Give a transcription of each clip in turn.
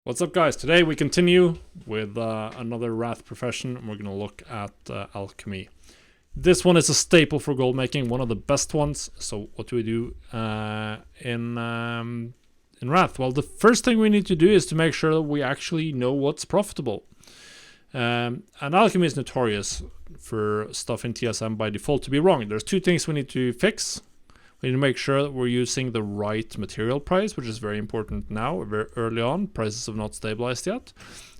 What's up, guys? Today we continue with another Wrath profession, and we're going to look at Alchemy. This one is a staple for gold making, one of the best ones. So what do we do in Wrath? Well, the first thing we need to do is to make sure that we actually know what's profitable. And Alchemy is notorious for stuff in TSM by default to be wrong. There's two things we need to fix. We need to make sure that we're using the right material price, which is very important now, very early on. Prices have not stabilized yet.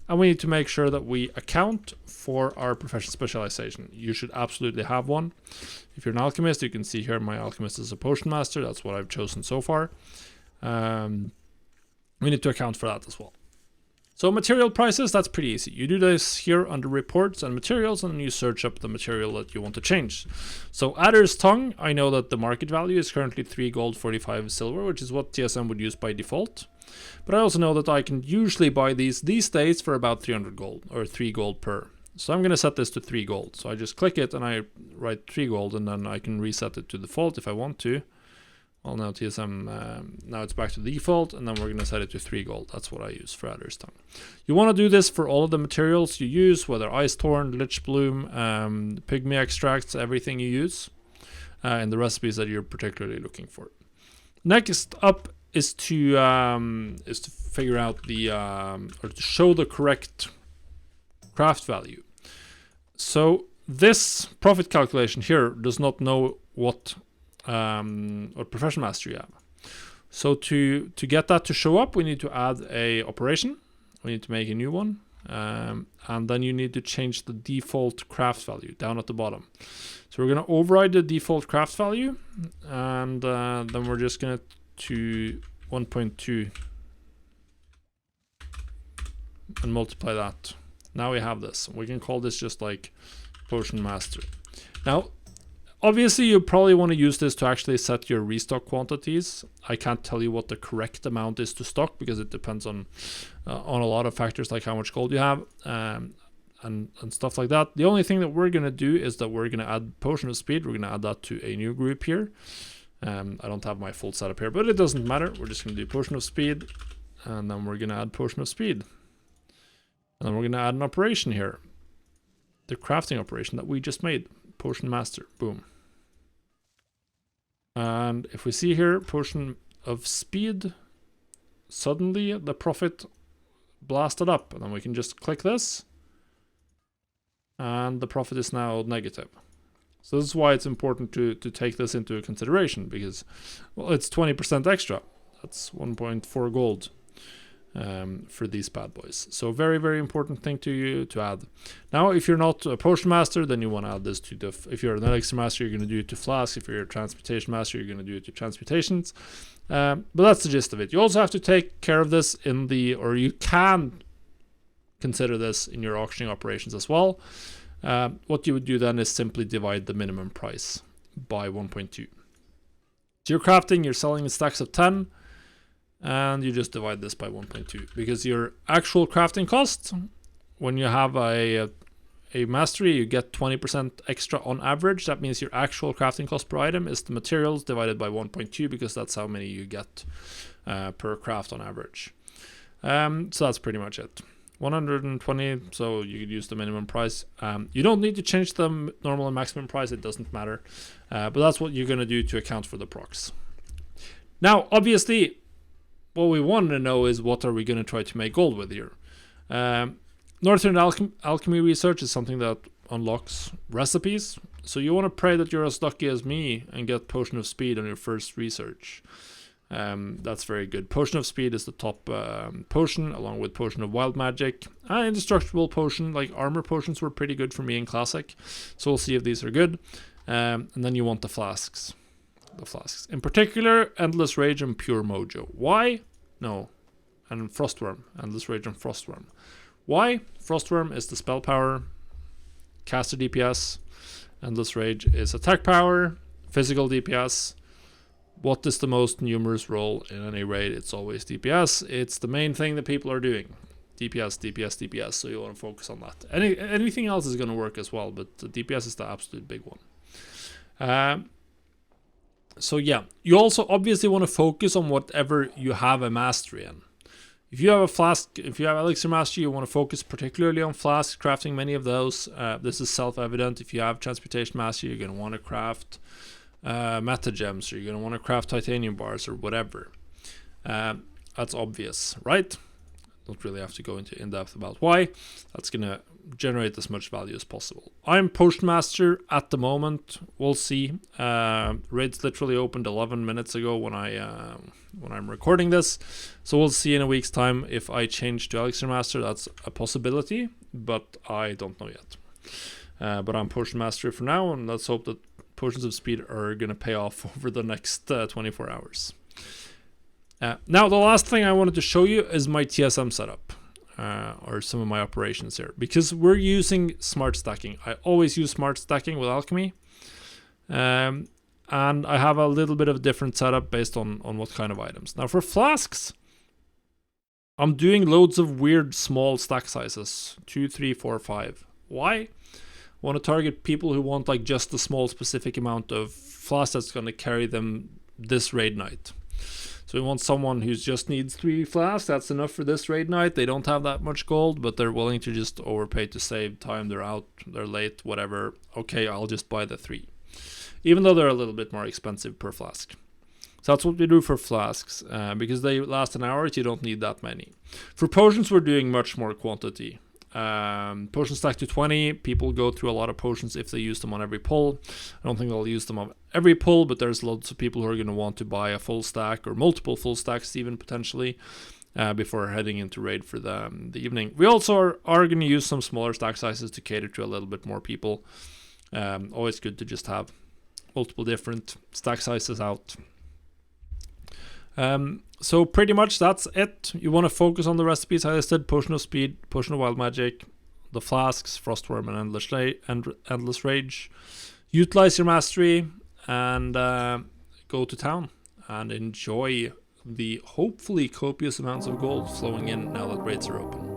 And we need to make sure that we account for our profession specialization. You should absolutely have one. If you're an alchemist, you can see here my alchemist is a potion master. That's what I've chosen so far. We need to account for that as well. So material prices, that's pretty easy. You do this here under reports and materials, and you search up the material that you want to change. So Adder's Tongue, I know that the market value is currently 3 gold, 45 silver, which is what TSM would use by default. But I also know that I can usually buy these days for about 300 gold, or 3 gold per. So I'm going to set this to 3 gold. So I just click it and I write 3 gold, and then I can reset it to default if I want to. Well, now TSM, now it's back to default, and then we're going to set it to 3 gold. That's what I use for Adder's Tongue. You want to do this for all of the materials you use, whether Ice Thorn, Lich Bloom, Pygmy Extracts, everything you use, and the recipes that you're particularly looking for. Next up is to figure out the, or to show the correct craft value. So this profit calculation here does not know what profession mastery you have. So to get that to show up, we need to add a operation. We need to make a new one, and then you need to change the default craft value down at the bottom. So we're going to override the default craft value, and then we're just going to 1.2 and multiply that. Now we have this. We can call this just like potion master. Now, obviously, you probably want to use this to actually set your restock quantities. I can't tell you what the correct amount is to stock because it depends on a lot of factors like how much gold you have and stuff like that. The only thing that we're going to do is that we're going to add Potion of Speed. We're going to add that to a new group here. I don't have my full setup here, but it doesn't matter. We're just going to do Potion of Speed, and then we're going to add Potion of Speed. And then we're going to add an operation here. The crafting operation that we just made. Potion Master, boom. And if we see here, Potion of Speed, suddenly the profit blasted up, and then we can just click this, and the profit is now negative. So this is why it's important to take this into consideration, because, well, it's 20% extra. That's 1.4 gold. For these bad boys. So very, very important thing to add. Now, if you're not a potion master, then you want to add this to the, if you're an elixir master, you're going to do it to flask. If you're a transmutation master, you're going to do it to transmutations. But that's the gist of it. You also have to take care of this in the, or you can consider this in your auctioning operations as well. What you would do then is simply divide the minimum price by 1.2. So you're crafting, you're selling in stacks of 10. And you just divide this by 1.2 because your actual crafting cost, when you have a mastery, you get 20% extra on average. That means your actual crafting cost per item is the materials divided by 1.2 because that's how many you get per craft on average. So that's pretty much it. 120, so you could use the minimum price. You don't need to change the normal and maximum price, it doesn't matter. But that's what you're going to do to account for the procs. Now, obviously, what we want to know is what are we going to try to make gold with here. Northern Alchemy research is something that unlocks recipes. So you want to pray that you're as lucky as me and get Potion of Speed on your first research. That's very good. Potion of Speed is the top potion, along with Potion of Wild Magic. Indestructible Potion, like armor potions were pretty good for me in Classic. So we'll see if these are good. And then you want the flasks. In particular, Endless Rage and Pure Mojo. Why? No. And Frostworm. Endless Rage and Frostworm. Why? Frostworm is the spell power, caster DPS. Endless Rage is attack power, physical DPS. What is the most numerous role in any raid? It's always DPS. It's the main thing that people are doing. DPS. So you want to focus on that. Anything else is going to work as well, but the DPS is the absolute big one. So yeah, you also obviously want to focus on whatever you have a mastery in. If you have a flask, if you have Elixir Mastery, you want to focus particularly on flasks, crafting many of those. This is self-evident. If you have Transmutation Mastery, you're going to want to craft meta gems, or you're going to want to craft titanium bars, or whatever. That's obvious, right? Don't really have to go into in-depth about why. That's going to generate as much value as possible. I'm Potion Master at the moment. We'll see. Raids literally opened 11 minutes ago when I'm recording this, so we'll see in a week's time if I change to Elixir Master. That's a possibility, but I don't know yet. But I'm Potion Master for now, and let's hope that Potions of Speed are going to pay off over the next 24 hours. Now, the last thing I wanted to show you is my TSM setup, or some of my operations here, because we're using smart stacking. I always use smart stacking with Alchemy, and I have a little bit of a different setup based on what kind of items. Now, for flasks, I'm doing loads of weird small stack sizes, 2, 3, 4, 5. Why? I want to target people who want like just a small specific amount of flask that's going to carry them this raid night. So we want someone who just needs 3 flasks. That's enough for this raid night. They don't have that much gold, but they're willing to just overpay to save time. They're out, they're late, whatever. Okay, I'll just buy the 3. Even though they're a little bit more expensive per flask. So that's what we do for flasks. Because they last an hour, you don't need that many. For potions, we're doing much more quantity. Potion stack to 20. People go through a lot of potions if they use them on every pull. I don't think they'll use them on every pull, but there's lots of people who are going to want to buy a full stack or multiple full stacks even potentially before heading into raid for the evening. We also are going to use some smaller stack sizes to cater to a little bit more people. Always good to just have multiple different stack sizes out. So pretty much that's it. You want to focus on the recipes I listed: Potion of Speed, Potion of Wild Magic, the flasks, Frostworm, and Endless Rage. Utilize your mastery and go to town and enjoy the hopefully copious amounts of gold flowing in now that raids are open.